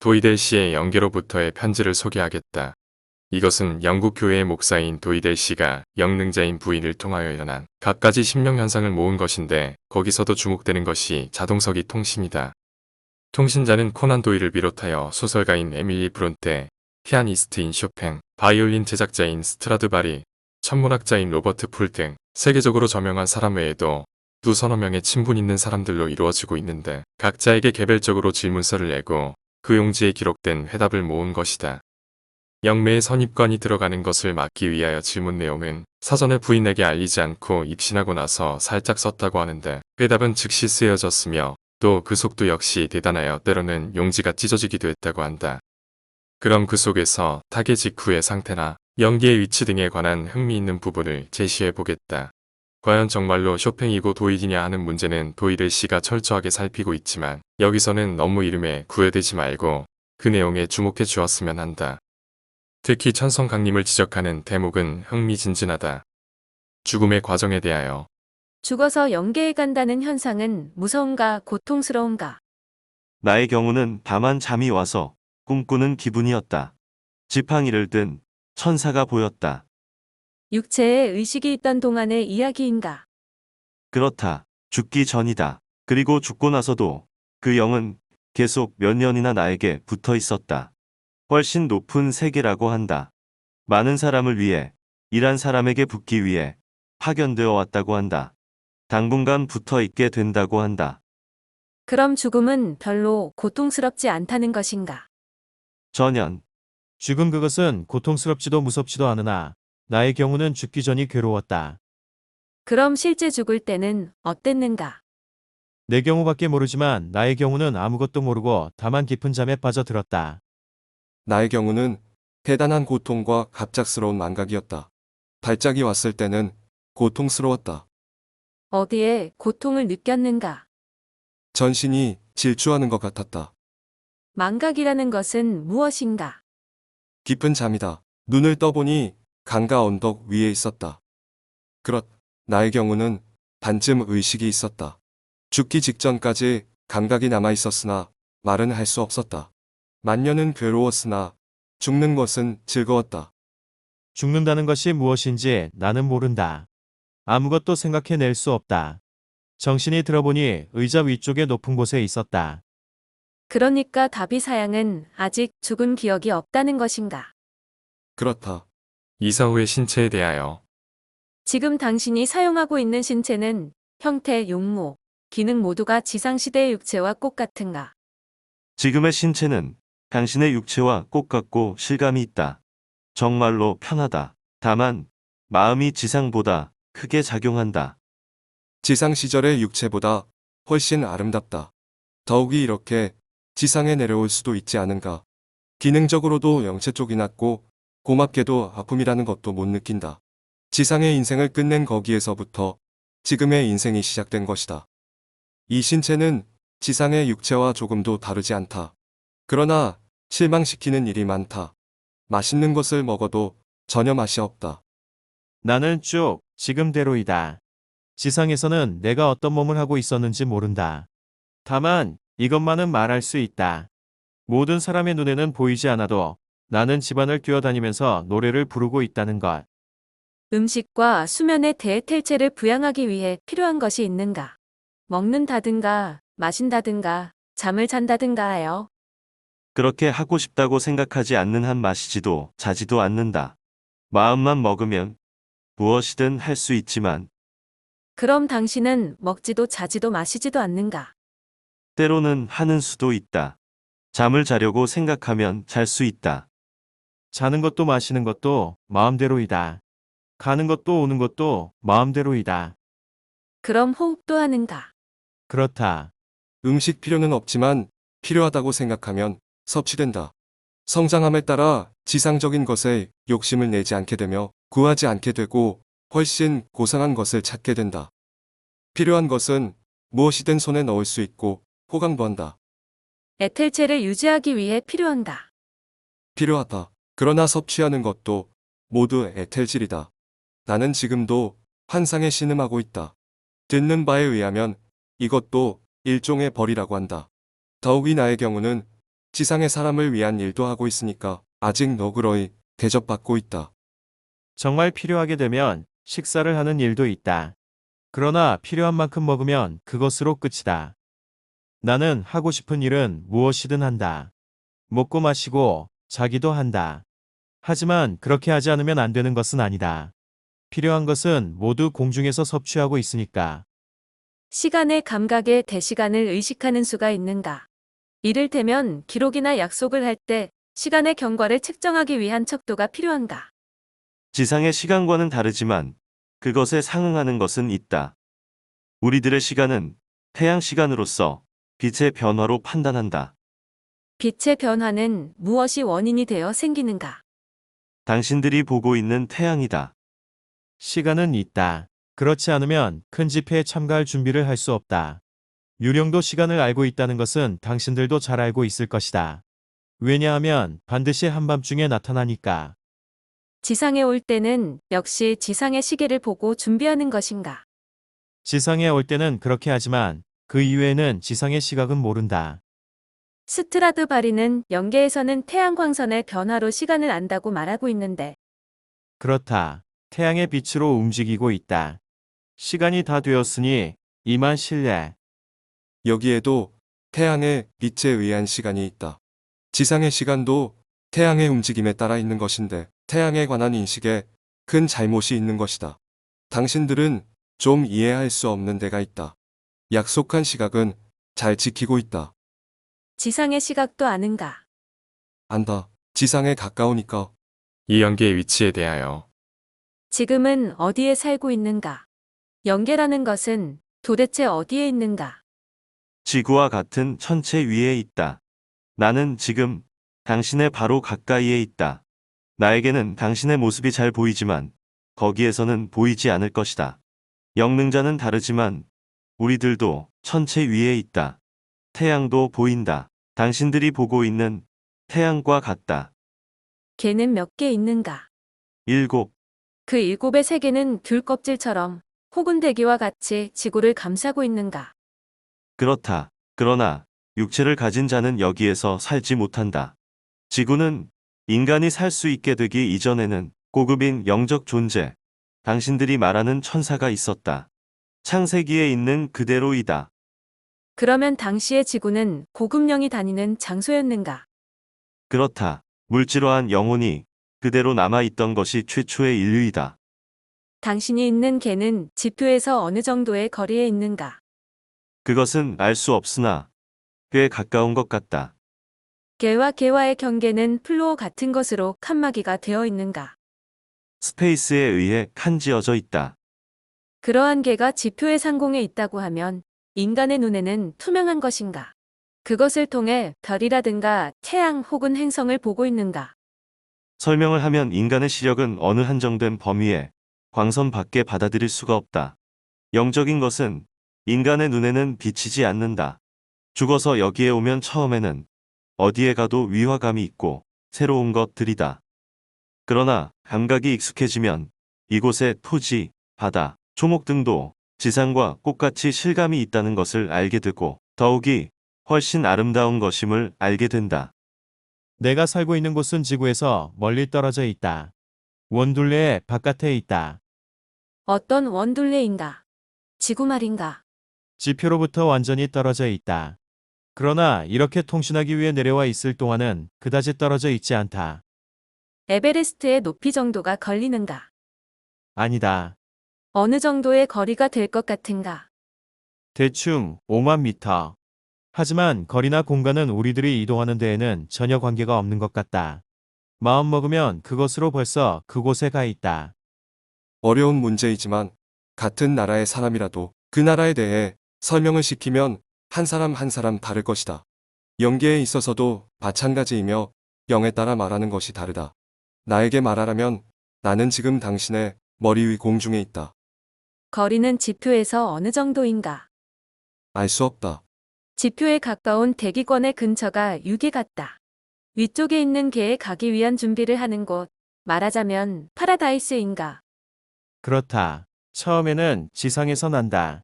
도이델 씨의 영계로부터의 편지를 소개하겠다. 이것은 영국 교회의 목사인 도이델 씨가 영능자인 부인을 통하여 일어난 갖가지 심령현상을 모은 것인데 거기서도 주목되는 것이 자동석이 통신이다. 통신자는 코난 도일을 비롯하여 소설가인 에밀리 브론테, 피아니스트인 쇼팽, 바이올린 제작자인 스트라드바리, 천문학자인 로버트 풀 등 세계적으로 저명한 사람 외에도 두서너 명의 친분 있는 사람들로 이루어지고 있는데 각자에게 개별적으로 질문서를 내고 그 용지에 기록된 회답을 모은 것이다. 영매의 선입관이 들어가는 것을 막기 위하여 질문 내용은 사전에 부인에게 알리지 않고 입신하고 나서 살짝 썼다고 하는데 회답은 즉시 쓰여졌으며 또 그 속도 역시 대단하여 때로는 용지가 찢어지기도 했다고 한다. 그럼 그 속에서 타계 직후의 상태나 연기의 위치 등에 관한 흥미있는 부분을 제시해 보겠다. 과연 정말로 쇼팽이고 도일이냐 하는 문제는 도일을 씨가 철저하게 살피고 있지만 여기서는 너무 이름에 구애되지 말고 그 내용에 주목해 주었으면 한다. 특히 천성 강림을 지적하는 대목은 흥미진진하다. 죽음의 과정에 대하여 죽어서 영계에 간다는 현상은 무서운가 고통스러운가? 나의 경우는 다만 잠이 와서 꿈꾸는 기분이었다. 지팡이를 든 천사가 보였다. 육체에 의식이 있던 동안의 이야기인가? 그렇다. 죽기 전이다. 그리고 죽고 나서도 그 영은 계속 몇 년이나 나에게 붙어 있었다. 훨씬 높은 세계라고 한다. 많은 사람을 위해, 일한 사람에게 붙기 위해 파견되어 왔다고 한다. 당분간 붙어 있게 된다고 한다. 그럼 죽음은 별로 고통스럽지 않다는 것인가? 전혀. 죽음 그것은 고통스럽지도 무섭지도 않으나 나의 경우는 죽기 전이 괴로웠다. 그럼 실제 죽을 때는 어땠는가? 내 경우밖에 모르지만 나의 경우는 아무것도 모르고 다만 깊은 잠에 빠져들었다. 나의 경우는 대단한 고통과 갑작스러운 망각이었다. 발작이 왔을 때는 고통스러웠다. 어디에 고통을 느꼈는가? 전신이 질주하는 것 같았다. 망각이라는 것은 무엇인가? 깊은 잠이다. 눈을 떠보니 강가 언덕 위에 있었다. 나의 경우는 반쯤 의식이 있었다. 죽기 직전까지 감각이 남아 있었으나 말은 할 수 없었다. 만년은 괴로웠으나 죽는 것은 즐거웠다. 죽는다는 것이 무엇인지 나는 모른다. 아무것도 생각해낼 수 없다. 정신이 들어보니 의자 위쪽에 높은 곳에 있었다. 그러니까 다비사양은 아직 죽은 기억이 없다는 것인가? 그렇다. 이사 후의 신체에 대하여 지금 당신이 사용하고 있는 신체는 형태, 용모, 기능 모두가 지상시대의 육체와 똑같은가? 지금의 신체는 당신의 육체와 똑같고 실감이 있다. 정말로 편하다. 다만 마음이 지상보다 크게 작용한다. 지상 시절의 육체보다 훨씬 아름답다. 더욱이 이렇게 지상에 내려올 수도 있지 않은가. 기능적으로도 영체 쪽이 낮고 고맙게도 아픔이라는 것도 못 느낀다. 지상의 인생을 끝낸 거기에서부터 지금의 인생이 시작된 것이다. 이 신체는 지상의 육체와 조금도 다르지 않다. 그러나 실망시키는 일이 많다. 맛있는 것을 먹어도 전혀 맛이 없다. 나는 쭉 지금대로이다. 지상에서는 내가 어떤 몸을 하고 있었는지 모른다. 다만 이것만은 말할 수 있다. 모든 사람의 눈에는 보이지 않아도 나는 집안을 뛰어다니면서 노래를 부르고 있다는 것. 음식과 수면의 대텔체를 부양하기 위해 필요한 것이 있는가? 먹는다든가, 마신다든가, 잠을 잔다든가 하여. 그렇게 하고 싶다고 생각하지 않는 한 마시지도 자지도 않는다. 마음만 먹으면 무엇이든 할 수 있지만 그럼 당신은 먹지도 자지도 마시지도 않는가? 때로는 하는 수도 있다. 잠을 자려고 생각하면 잘 수 있다. 자는 것도 마시는 것도 마음대로이다. 가는 것도 오는 것도 마음대로이다. 그럼 호흡도 하는가? 그렇다. 음식 필요는 없지만 필요하다고 생각하면 섭취된다. 성장함에 따라 지상적인 것에 욕심을 내지 않게 되며 구하지 않게 되고 훨씬 고상한 것을 찾게 된다. 필요한 것은 무엇이든 손에 넣을 수 있고 호강도 한다. 에텔체를 유지하기 위해 필요한가? 필요하다. 그러나 섭취하는 것도 모두 에텔질이다. 나는 지금도 환상에 신음하고 있다. 듣는 바에 의하면 이것도 일종의 벌이라고 한다. 더욱이 나의 경우는 지상의 사람을 위한 일도 하고 있으니까 아직 너그러이 대접받고 있다. 정말 필요하게 되면 식사를 하는 일도 있다. 그러나 필요한 만큼 먹으면 그것으로 끝이다. 나는 하고 싶은 일은 무엇이든 한다. 먹고 마시고 자기도 한다. 하지만 그렇게 하지 않으면 안 되는 것은 아니다. 필요한 것은 모두 공중에서 섭취하고 있으니까. 시간의 감각에 대시간을 의식하는 수가 있는가? 이를테면 기록이나 약속을 할 때 시간의 경과를 측정하기 위한 척도가 필요한가? 지상의 시간과는 다르지만 그것에 상응하는 것은 있다. 우리들의 시간은 태양 시간으로서 빛의 변화로 판단한다. 빛의 변화는 무엇이 원인이 되어 생기는가? 당신들이 보고 있는 태양이다. 시간은 있다. 그렇지 않으면 큰 집회에 참가할 준비를 할 수 없다. 유령도 시간을 알고 있다는 것은 당신들도 잘 알고 있을 것이다. 왜냐하면 반드시 한밤중에 나타나니까. 지상에 올 때는 역시 지상의 시계를 보고 준비하는 것인가? 지상에 올 때는 그렇게 하지만 그 이외에는 지상의 시각은 모른다. 스트라드 바리는 영계에서는 태양 광선의 변화로 시간을 안다고 말하고 있는데 그렇다. 태양의 빛으로 움직이고 있다. 시간이 다 되었으니 이만 실례. 여기에도 태양의 빛에 의한 시간이 있다. 지상의 시간도 태양의 움직임에 따라 있는 것인데 태양에 관한 인식에 큰 잘못이 있는 것이다. 당신들은 좀 이해할 수 없는 데가 있다. 약속한 시각은 잘 지키고 있다. 지상의 시각도 아는가? 안다. 지상에 가까우니까. 이 연계의 위치에 대하여 지금은 어디에 살고 있는가? 영계라는 것은 도대체 어디에 있는가? 지구와 같은 천체 위에 있다. 나는 지금 당신의 바로 가까이에 있다. 나에게는 당신의 모습이 잘 보이지만 거기에서는 보이지 않을 것이다. 영능자는 다르지만 우리들도 천체 위에 있다. 태양도 보인다. 당신들이 보고 있는 태양과 같다. 개는 몇 개 있는가? 7. 그 7의 세계는 귤 껍질처럼 혹은 대기와 같이 지구를 감싸고 있는가? 그렇다. 그러나 육체를 가진 자는 여기에서 살지 못한다. 지구는 인간이 살 수 있게 되기 이전에는 고급인 영적 존재, 당신들이 말하는 천사가 있었다. 창세기에 있는 그대로이다. 그러면 당시의 지구는 고급령이 다니는 장소였는가? 그렇다. 물질화한 영혼이 그대로 남아있던 것이 최초의 인류이다. 당신이 있는 개는 지표에서 어느 정도의 거리에 있는가? 그것은 알 수 없으나 꽤 가까운 것 같다. 개와 개와의 경계는 플로어 같은 것으로 칸막이가 되어 있는가? 스페이스에 의해 칸지어져 있다. 그러한 개가 지표의 상공에 있다고 하면 인간의 눈에는 투명한 것인가? 그것을 통해 별이라든가 태양 혹은 행성을 보고 있는가? 설명을 하면 인간의 시력은 어느 한정된 범위에 광선 밖에 받아들일 수가 없다. 영적인 것은 인간의 눈에는 비치지 않는다. 죽어서 여기에 오면 처음에는 어디에 가도 위화감이 있고 새로운 것들이다. 그러나 감각이 익숙해지면 이곳의 토지, 바다, 초목 등도 지상과 꽃같이 실감이 있다는 것을 알게 되고 더욱이 훨씬 아름다운 것임을 알게 된다. 내가 살고 있는 곳은 지구에서 멀리 떨어져 있다. 원둘레의 바깥에 있다. 어떤 원둘레인가? 지구 말인가? 지표로부터 완전히 떨어져 있다. 그러나 이렇게 통신하기 위해 내려와 있을 동안은 그다지 떨어져 있지 않다. 에베레스트의 높이 정도가 걸리는가? 아니다. 어느 정도의 거리가 될 것 같은가? 대충 5만 미터. 하지만 거리나 공간은 우리들이 이동하는 데에는 전혀 관계가 없는 것 같다. 마음 먹으면 그곳으로 벌써 그곳에 가 있다. 어려운 문제이지만 같은 나라의 사람이라도 그 나라에 대해 설명을 시키면 한 사람 한 사람 다를 것이다. 영계에 있어서도 마찬가지이며 영에 따라 말하는 것이 다르다. 나에게 말하라면 나는 지금 당신의 머리 위 공중에 있다. 거리는 지표에서 어느 정도인가? 알 수 없다. 지표에 가까운 대기권의 근처가 6이 같다. 위쪽에 있는 개에 가기 위한 준비를 하는 곳, 말하자면 파라다이스인가? 그렇다. 처음에는 지상에서 난다.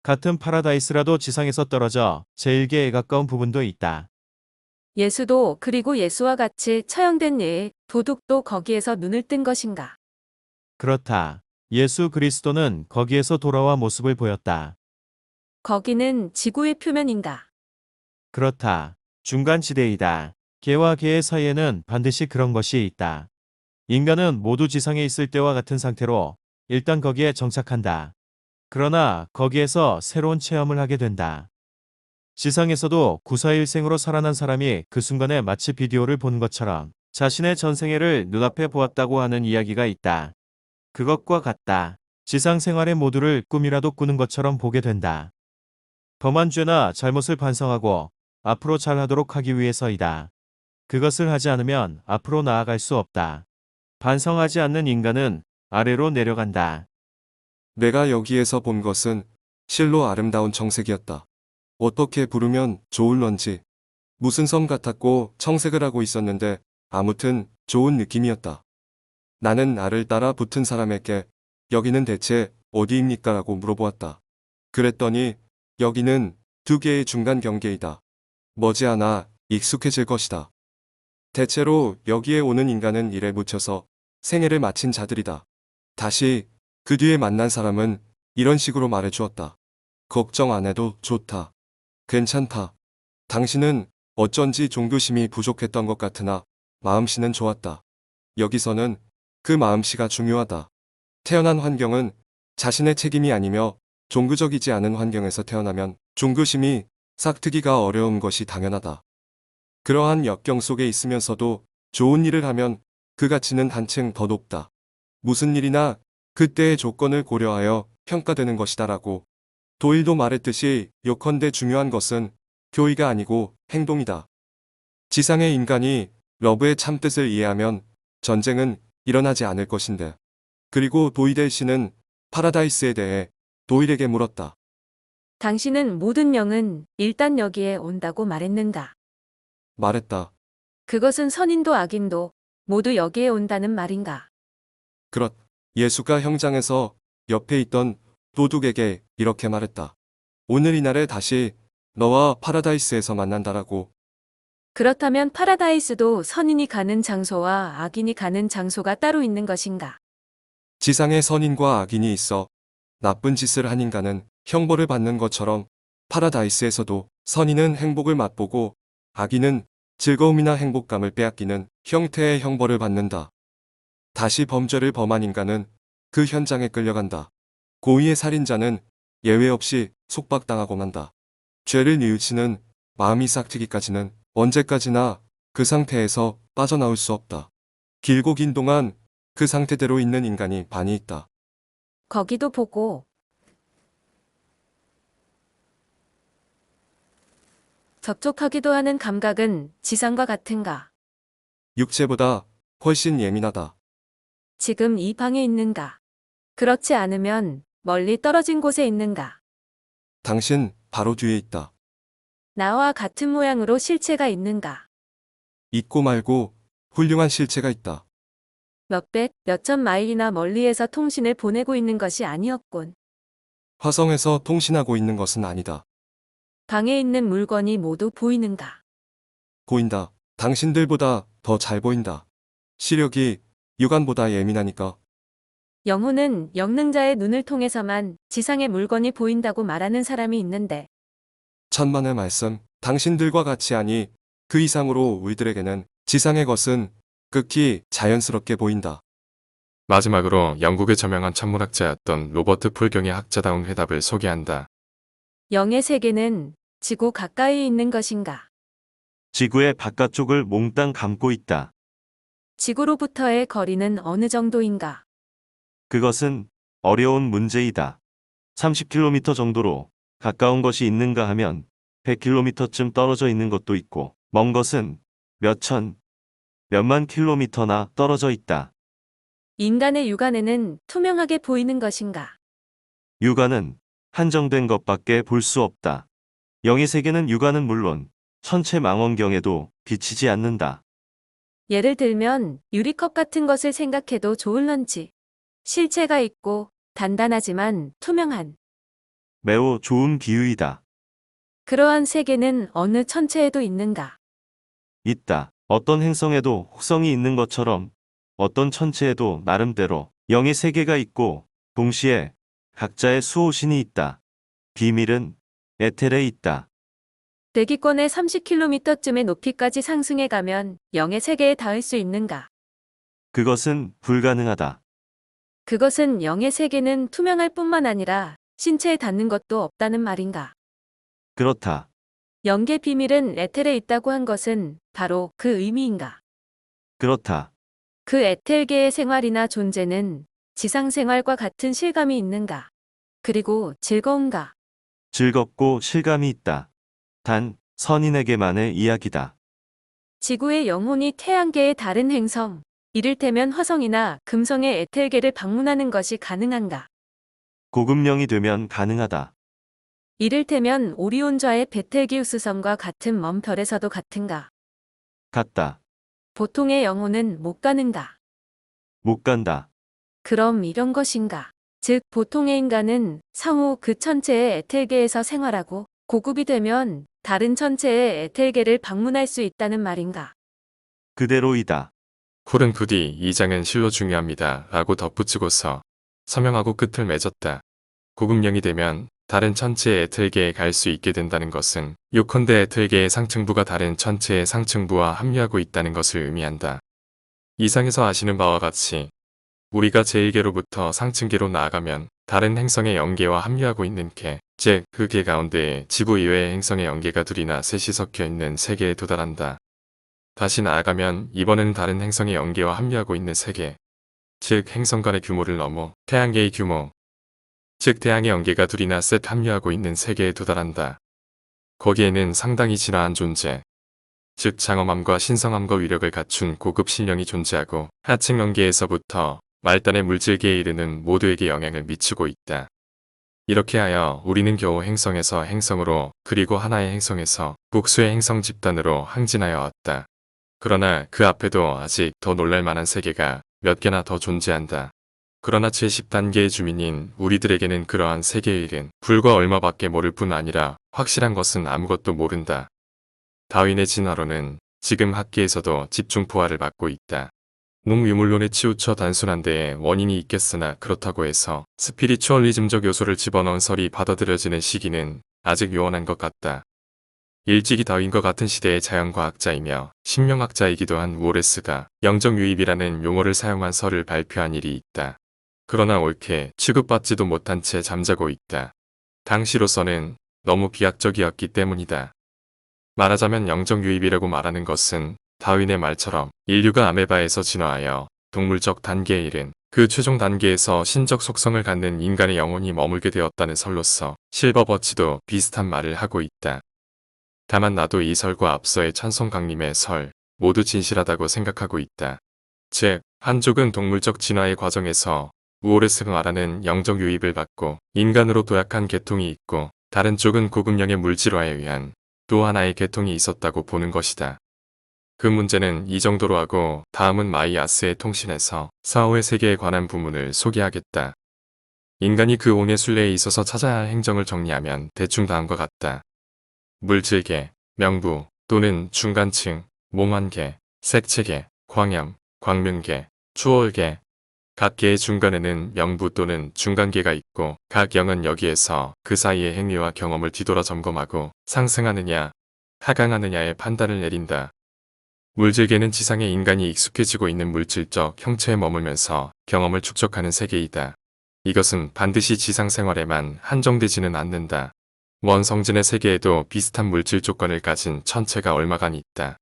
같은 파라다이스라도 지상에서 떨어져 제1계에 가까운 부분도 있다. 예수도 그리고 예수와 같이 처형된 예의 도둑도 거기에서 눈을 뜬 것인가? 그렇다. 예수 그리스도는 거기에서 돌아와 모습을 보였다. 거기는 지구의 표면인가? 그렇다. 중간 지대이다. 개와 개의 사이에는 반드시 그런 것이 있다. 인간은 모두 지상에 있을 때와 같은 상태로 일단 거기에 정착한다. 그러나 거기에서 새로운 체험을 하게 된다. 지상에서도 구사일생으로 살아난 사람이 그 순간에 마치 비디오를 보는 것처럼 자신의 전생애를 눈앞에 보았다고 하는 이야기가 있다. 그것과 같다. 지상 생활의 모두를 꿈이라도 꾸는 것처럼 보게 된다. 범한 죄나 잘못을 반성하고 앞으로 잘하도록 하기 위해서이다. 그것을 하지 않으면 앞으로 나아갈 수 없다. 반성하지 않는 인간은 아래로 내려간다. 내가 여기에서 본 것은 실로 아름다운 청색이었다. 어떻게 부르면 좋을런지 무슨 섬 같았고 청색을 하고 있었는데 아무튼 좋은 느낌이었다. 나는 나를 따라 붙은 사람에게 여기는 대체 어디입니까? 라고 물어보았다. 그랬더니 여기는 두 개의 중간 경계이다. 머지않아 익숙해질 것이다. 대체로 여기에 오는 인간은 일에 묻혀서 생애를 마친 자들이다. 다시 그 뒤에 만난 사람은 이런 식으로 말해 주었다. 걱정 안 해도 좋다. 괜찮다. 당신은 어쩐지 종교심이 부족했던 것 같으나 마음씨는 좋았다. 여기서는 그 마음씨가 중요하다. 태어난 환경은 자신의 책임이 아니며 종교적이지 않은 환경에서 태어나면 종교심이 싹트기가 어려운 것이 당연하다. 그러한 역경 속에 있으면서도 좋은 일을 하면 그 가치는 한층 더 높다. 무슨 일이나 그때의 조건을 고려하여 평가되는 것이다라고. 도일도 말했듯이 요컨대 중요한 것은 교의가 아니고 행동이다. 지상의 인간이 러브의 참뜻을 이해하면 전쟁은 일어나지 않을 것인데. 그리고 도이델 씨는 파라다이스에 대해 도일에게 물었다. 당신은 모든 영은 일단 여기에 온다고 말했는가? 말했다. 그것은 선인도 악인도 모두 여기에 온다는 말인가? 그렇. 예수가 형장에서 옆에 있던 도둑에게 이렇게 말했다. 오늘 이날에 다시 너와 파라다이스에서 만난다라고. 그렇다면 파라다이스도 선인이 가는 장소와 악인이 가는 장소가 따로 있는 것인가? 지상에 선인과 악인이 있어 나쁜 짓을 한 인간은 형벌을 받는 것처럼 파라다이스에서도 선인은 행복을 맛보고 악인은 즐거움이나 행복감을 빼앗기는 형태의 형벌을 받는다. 다시 범죄를 범한 인간은 그 현장에 끌려간다. 고의의 살인자는 예외 없이 속박당하고 만다. 죄를 뉘우치는 마음이 싹트기까지는 언제까지나 그 상태에서 빠져나올 수 없다. 길고 긴 동안 그 상태대로 있는 인간이 반이 있다. 거기도 보고 접촉하기도 하는 감각은 지상과 같은가? 육체보다 훨씬 예민하다. 지금 이 방에 있는가? 그렇지 않으면 멀리 떨어진 곳에 있는가? 당신 바로 뒤에 있다. 나와 같은 모양으로 실체가 있는가? 있고 말고 훌륭한 실체가 있다. 몇백, 몇천 마일이나 멀리에서 통신을 보내고 있는 것이 아니었군. 화성에서 통신하고 있는 것은 아니다. 방에 있는 물건이 모두 보이는가? 보인다. 당신들보다 더 잘 보인다. 시력이 육안보다 예민하니까. 영혼은 영능자의 눈을 통해서만 지상의 물건이 보인다고 말하는 사람이 있는데 천만의 말씀. 당신들과 같이 하니 그 이상으로 우리들에게는 지상의 것은 극히 자연스럽게 보인다. 마지막으로 영국의 저명한 천문학자였던 로버트 풀경의 학자다운 회답을 소개한다. 영의 세계는 지구 가까이 있는 것인가? 지구의 바깥쪽을 몽땅 감고 있다. 지구로부터의 거리는 어느 정도인가? 그것은 어려운 문제이다. 30km 정도로 가까운 것이 있는가 하면 100km쯤 떨어져 있는 것도 있고 먼 것은 몇천, 몇만 킬로미터나 떨어져 있다. 인간의 육안에는 투명하게 보이는 것인가? 육안은 한정된 것밖에 볼 수 없다. 영의 세계는 육안은 물론 천체 망원경에도 비치지 않는다. 예를 들면 유리컵 같은 것을 생각해도 좋을런지. 실체가 있고 단단하지만 투명한 매우 좋은 비유이다. 그러한 세계는 어느 천체에도 있는가? 있다. 어떤 행성에도 혹성이 있는 것처럼 어떤 천체에도 나름대로 영의 세계가 있고 동시에 각자의 수호신이 있다. 비밀은 에텔에 있다. 대기권의 30km쯤의 높이까지 상승해 가면 영의 세계에 닿을 수 있는가? 그것은 불가능하다. 그것은 영의 세계는 투명할 뿐만 아니라 신체에 닿는 것도 없다는 말인가? 그렇다. 영계 비밀은 에텔에 있다고 한 것은 바로 그 의미인가? 그렇다. 그 에텔계의 생활이나 존재는 지상 생활과 같은 실감이 있는가? 그리고 즐거운가? 즐겁고 실감이 있다. 단 선인에게만의 이야기다. 지구의 영혼이 태양계의 다른 행성, 이를테면 화성이나 금성의 에텔계를 방문하는 것이 가능한가? 고급령이 되면 가능하다. 이를테면 오리온좌의 베텔기우스성과 같은 먼 별에서도 같은가? 같다. 보통의 영혼은 못 가는가? 못 간다. 그럼 이런 것인가? 즉, 보통의 인간은 상호 그 천체의 에텔계에서 생활하고 고급이 되면 다른 천체의 에텔계를 방문할 수 있다는 말인가? 그대로이다. 콜은 부디 이 장은 실로 중요합니다. 라고 덧붙이고서 서명하고 끝을 맺었다. 고급령이 되면 다른 천체의 에텔계에 갈 수 있게 된다는 것은 요컨대 에텔계의 상층부가 다른 천체의 상층부와 합류하고 있다는 것을 의미한다. 이상에서 아시는 바와 같이 우리가 제1계로부터 상층계로 나아가면 다른 행성의 영계와 합류하고 있는 계, 즉 그 계 가운데에 지구 이외의 행성의 영계가 둘이나 셋이 섞여 있는 세계에 도달한다. 다시 나아가면 이번에는 다른 행성의 영계와 합류하고 있는 세계, 즉 행성 간의 규모를 넘어 태양계의 규모, 즉 태양의 영계가 둘이나 셋 합류하고 있는 세계에 도달한다. 거기에는 상당히 진화한 존재, 즉 장엄함과 신성함과 위력을 갖춘 고급 신령이 존재하고 하층 영계에서부터 말단의 물질계에 이르는 모두에게 영향을 미치고 있다. 이렇게 하여 우리는 겨우 행성에서 행성으로 그리고 하나의 행성에서 복수의 행성 집단으로 항진하여 왔다. 그러나 그 앞에도 아직 더 놀랄만한 세계가 몇 개나 더 존재한다. 그러나 제10단계의 주민인 우리들에게는 그러한 세계의 일은 불과 얼마밖에 모를 뿐 아니라 확실한 것은 아무것도 모른다. 다윈의 진화론은 지금 학계에서도 집중포화를 받고 있다. 농유물론에 치우쳐 단순한 데에 원인이 있겠으나 그렇다고 해서 스피리추얼리즘적 요소를 집어넣은 설이 받아들여지는 시기는 아직 요원한 것 같다. 일찍이 다윈과 같은 시대의 자연과학자이며 신명학자이기도 한 우오레스가 영정유입이라는 용어를 사용한 설을 발표한 일이 있다. 그러나 옳게 취급받지도 못한 채 잠자고 있다. 당시로서는 너무 비약적이었기 때문이다. 말하자면 영정유입이라고 말하는 것은 다윈의 말처럼 인류가 아메바에서 진화하여 동물적 단계에 이른 그 최종 단계에서 신적 속성을 갖는 인간의 영혼이 머물게 되었다는 설로서 실버버치도 비슷한 말을 하고 있다. 다만 나도 이 설과 앞서의 찬송강림의 설 모두 진실하다고 생각하고 있다. 즉, 한쪽은 동물적 진화의 과정에서 우오레스가 말하는 영적 유입을 받고 인간으로 도약한 계통이 있고 다른 쪽은 고급령의 물질화에 의한 또 하나의 계통이 있었다고 보는 것이다. 그 문제는 이 정도로 하고 다음은 마이아스의 통신에서 사후의 세계에 관한 부문을 소개하겠다. 인간이 그 온의 순례에 있어서 찾아야 할 행정을 정리하면 대충 다음과 같다. 물질계, 명부 또는 중간층, 몽환계, 색채계, 광염, 광명계, 추월계. 각 계의 중간에는 명부 또는 중간계가 있고 각 영은 여기에서 그 사이의 행위와 경험을 뒤돌아 점검하고 상승하느냐, 하강하느냐의 판단을 내린다. 물질계는 지상의 인간이 익숙해지고 있는 물질적 형체에 머물면서 경험을 축적하는 세계이다. 이것은 반드시 지상 생활에만 한정되지는 않는다. 먼 성진의 세계에도 비슷한 물질 조건을 가진 천체가 얼마간 있다.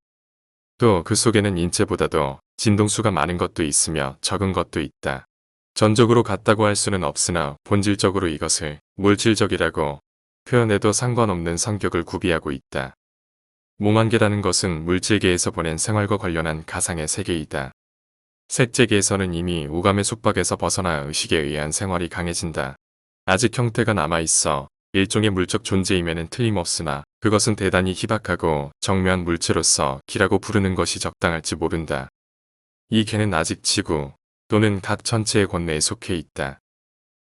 또 그 속에는 인체보다도 진동수가 많은 것도 있으며 적은 것도 있다. 전적으로 같다고 할 수는 없으나 본질적으로 이것을 물질적이라고 표현해도 상관없는 성격을 구비하고 있다. 몽환계라는 것은 물질계에서 보낸 생활과 관련한 가상의 세계이다. 색재계에서는 이미 오감의 속박에서 벗어나 의식에 의한 생활이 강해진다. 아직 형태가 남아있어 일종의 물적 존재임에는 틀림없으나 그것은 대단히 희박하고 정묘한 물체로서 기라고 부르는 것이 적당할지 모른다. 이 개는 아직 지구 또는 각 천체의 권내에 속해 있다.